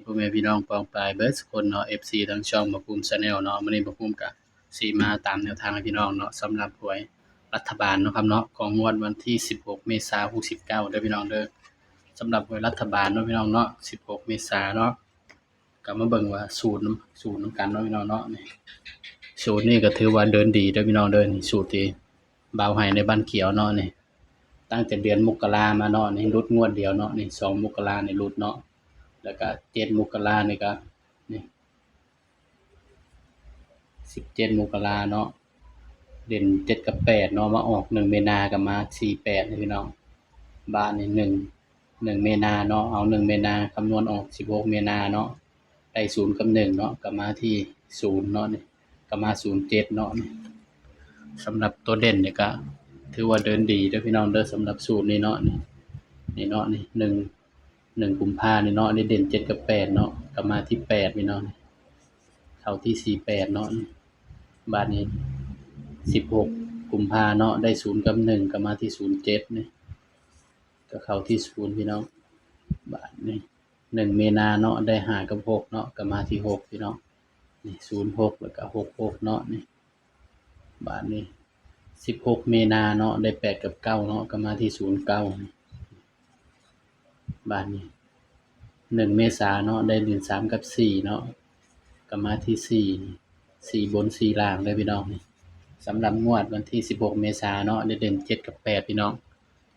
พ่อแม่พี่น้องปองปายเบิดซุคนเนาะ FC ทั้งช่องบ่ภูมิชาแนลเนาะมื้อนี้บ่ภูมิก็สิมาตามแนวทางให้พี่น้องเนาะสำหรับหวยรัฐบาลเนาะครับเนาะของงวดวันที่16เมษายน69เด้อพี่น้องเด้อสำหรับหวยรัฐบาลเนาะพี่น้องเนาะ16เมษายนเนาะก็มาเบิ่งว่าสูตรนำกันเนาะพี่น้องเนาะนี่สูตรนี้ก็ถือว่าเดินดีเด้อพี่น้องเด้อนี่สูตรที่บ่าวให้ในบ้านเขียวเนาะนี่ตั้งแต่เดือนมกรามาเนาะนี่หลุดงวดเดียวเนาะนี่2มกรานี่หลุดเนาะแล้วก็7มกรานี่ก็นี่17มกราเนาะเด่น7กับ8เนาะมาออก1มีนาก็มา48นี่พี่น้องบ้านนี่1มีนาเนาะเอา1มีนาคำนวณออก16มีนาเนาะได้0กับ1เนาะก็มาที่0เนาะนี่ก็มา07เนาะนี่สำหรับตัวเด่นนี่ก็ถือว่าเดินดีเด้อพี่น้องเด้อสำหรับสูตรนี้เนาะนี่เนาะนี่1กุมภานี่เนาะนี่เด่น7กับ8เนาะก็มาที่8พี่น้องเข้าที่48เนาะบาดนี้16กุมภาเนาะได้0กับ1ก็มาที่07นี่ก็เข้าที่0พี่น้องบาดนี้1มีนาเนาะได้5กับ6เนาะก็มาที่6พี่น้องนี่06แล้วก็66เนาะนี่บาดนี้16มีนาเนาะได้8กับ9เนาะก็มาที่09นี่บาดนี้1เมษายนเนาะได้เด่น3กับ4เนาะก็มาที่4บน4ล่างเด้อพี่น้องนี่สำหรับงวดวันที่16เมษายนเนาะได้เด่น7กับ8พี่น้อง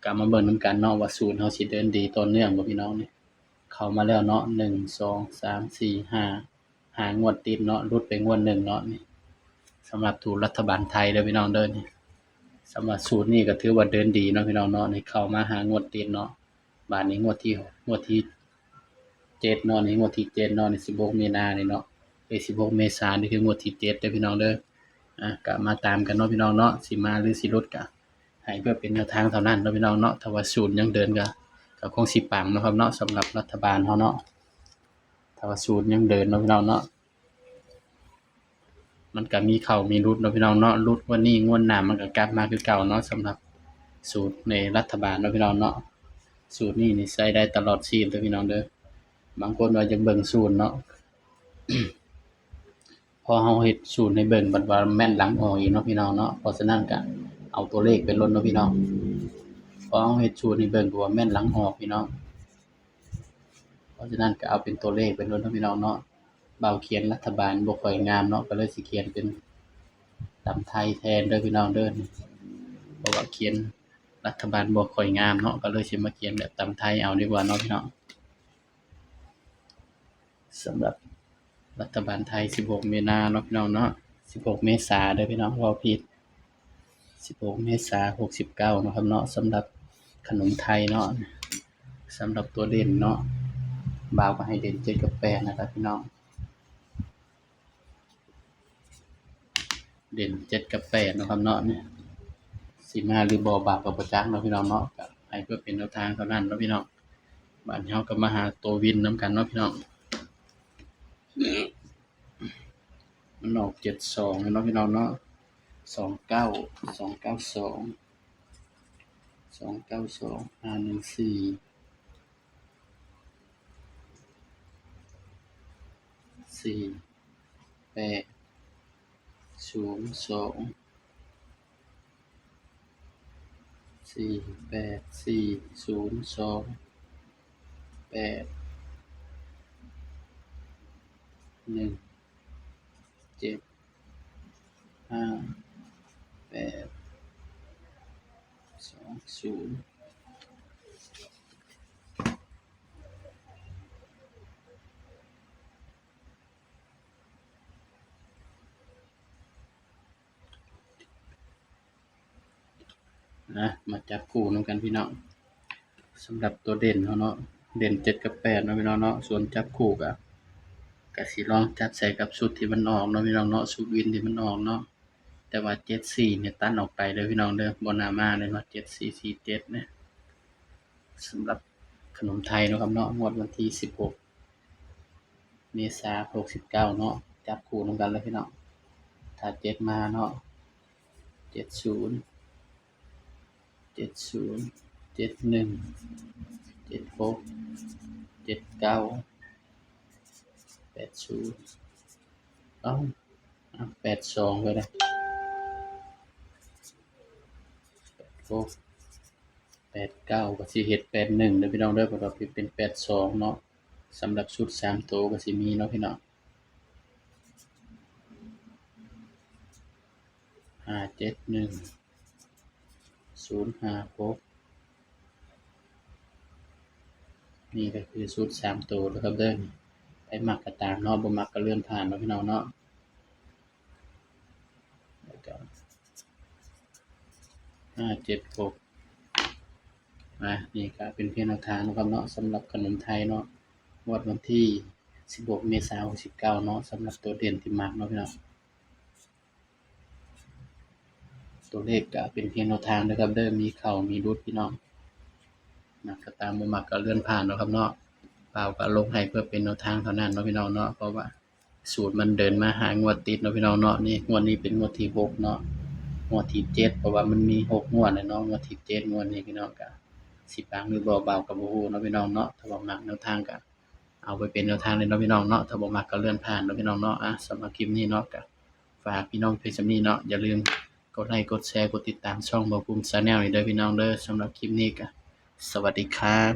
ก็มาเบิ่งนำกันเนาะว่าสูตรเฮาสิเดินดีต่อเนื่องบ่พี่น้องนี่เข้ามาแล้วเนาะ1 2 3 4 5งวดติดเนาะหลุดไปงวดหนึ่งเนาะนี่สำหรับสูตรรัฐบาลไทยเด้อพี่น้องเด้อนี่สำหรับสูตรนี้ก็ถือว่าเดินดีเนาะพี่น้องเนาะนี่เข้ามา5งวดติดเนาะบาดนี้งวดที่7เนาะนี่งวดที่7เนาะนี่16มีนานี่เนาะ16เมษายนนี่คืองวดที่7เด้อพี่น้องเด้อก็มาตามกันเนาะพี่น้องเนาะสิมาหรือสิหลุดก็ให้เพื่อเป็นแนวทางเท่านั้นเนาะพี่น้องเนาะถ้าว่าสูตรยังเดินก็คงสิปังเนาะครับเนาะสำหรับรัฐบาลเฮาเนาะถ้าว่าสูตรยังเดินเนาะพี่น้องเนาะมันก็มีเข้ามีหลุดเนาะพี่น้องเนาะหลุดวันนี้งวดหน้ามันก็กลับมาคือเก่าเนาะสำหรับสูตรในรัฐบาลเนาะพี่น้องเนาะสูตรนี้นี่ใช้ได้ตลอดชีพเด้อพี่น้องเด้อบางคนว่าจะเบิ่งสูตรเนาะ พอเฮาเฮ็ดสูตรให้เบิ่งบัดว่าแม่นหลังออกอีกเนาะพี่น้องเนาะเพราะฉะนั้นก็เอาตัวเลขไปลดเนาะพี่น้องพอเฮาเฮ็ดสูตรให้เบิ่งก็ว่าแม่นหลังออกพี่น้องเพราะฉะนั้นก็เอาเป็นตัวเลขไปลดเนาะพี่น้องเนาะบ่าวเขียนรัฐบาลบ่ค่อยงามเนาะก็เลยสิเขียนเป็นตำไทยแทนเด้อพี่น้องเด้อเพราะว่าเขียนรัฐบาลบ่ค่อยงามเนาะก็เลยสิมาเขียนแบบตำไทยเอาดีกว่าเนาะพี่น้องสำหรับรัฐบาลไทย16มีนาเนาะพี่น้องเนาะ16เมษายนเด้อพี่น้องเว้าผิด16เมษายน69เนาะครับเนาะสำหรับขนมไทยเนาะสำหรับตัวเด่นเนาะบ่าวก็ให้เด่น7กับ8นะครับพี่น้องเด่น7กับ8เนาะครับเนาะนี่สิมาหรือบ่บ่าวก็บ่จักเนาะพี่น้องเนาะก็ให้เพื่อเป็นแนวทางเท่านั้นเนาะพี่น้องบัดนี้เฮาก็มาหาตัววินนำกันเนาะพี่น้องมันออก72เนาะพี่น้องเนาะ29 514 48 มาจับคู่นำกันพี่น้องสำหรับตัวเด่นเฮาเนาะเด่น7กับ8เนาะพี่น้องเนาะส่วนจับคู่ก็สิลองจับใส่กับชุดที่มันออกเนาะพี่น้องเนาะชุดวินที่มันออกเนาะแต่ว่า74เนี่ยตัดออกไปเด้อพี่น้องเด้อบ่น่ามาเลยเนาะ7447เนี่ยสำหรับขนมไทยเนาะครับเนาะงวดวันที่16เมษายน69เนาะจับคู่นำกันเลยพี่น้องถ้า7มาเนาะ70 71 76 79 80เอ้า82ก็ได้86 89ก็สิเฮ็ด81เด้อพี่น้องเด้อเพราะว่าเป็น82เนาะสำหรับชุด3ตัวก็สิมีเนาะพี่น้อง571 056นี่ก็คือชุด3ตัวนะครับเด้อไปมักก็ตามเนาะบ่มักก็เลื่อนผ่านเนาะพี่น้องเนาะแล้วก็576นี่ก็เป็นเพียงแนวทางนะครับเนาะสำหรับขนมไทยเนาะงวดวันที่16เมษายน69เนาะสำหรับตัวเด่นที่มักเนาะพี่น้องตัวเลขก็เป็นเพียงแนวทางนะครับเด้อมีเข้ามีหลุดพี่น้องมักก็ตามบ่มักก็เลื่อนผ่านเนาะครับเนาะบ่าวก็ลงให้เพื่อเป็นแนวทางเท่านั้นเนาะพี่น้องเนาะเพราะว่าสูตรมันเดินมา5งวดติดเนาะพี่น้องเนาะนี่งวดนี้เป็นงวดที่6เนาะงวดที่7เพราะว่ามันมี6งวดอะเนาะงวดที่7งวดนี้พี่น้องก็สิปังหรือบ่บ่าวก็บ่ฮู้เนาะพี่น้องเนาะถ้าว่ามักแนวทางก็เอาไปเป็นแนวทางเลยเนาะพี่น้องเนาะถ้าบ่มักก็เลื่อนผ่านเนาะพี่น้องเนาะสำหรับคลิปนี้เนาะก็ฝากพี่น้องเพียงส่ำนี้เนาะอย่าลืมกดไลค์กดแชร์กดติดตามช่องบ่าวภูมิ Channel นี่เด้อพี่น้องเด้อสำหรับคลิปนี้ก็สวัสดีครับ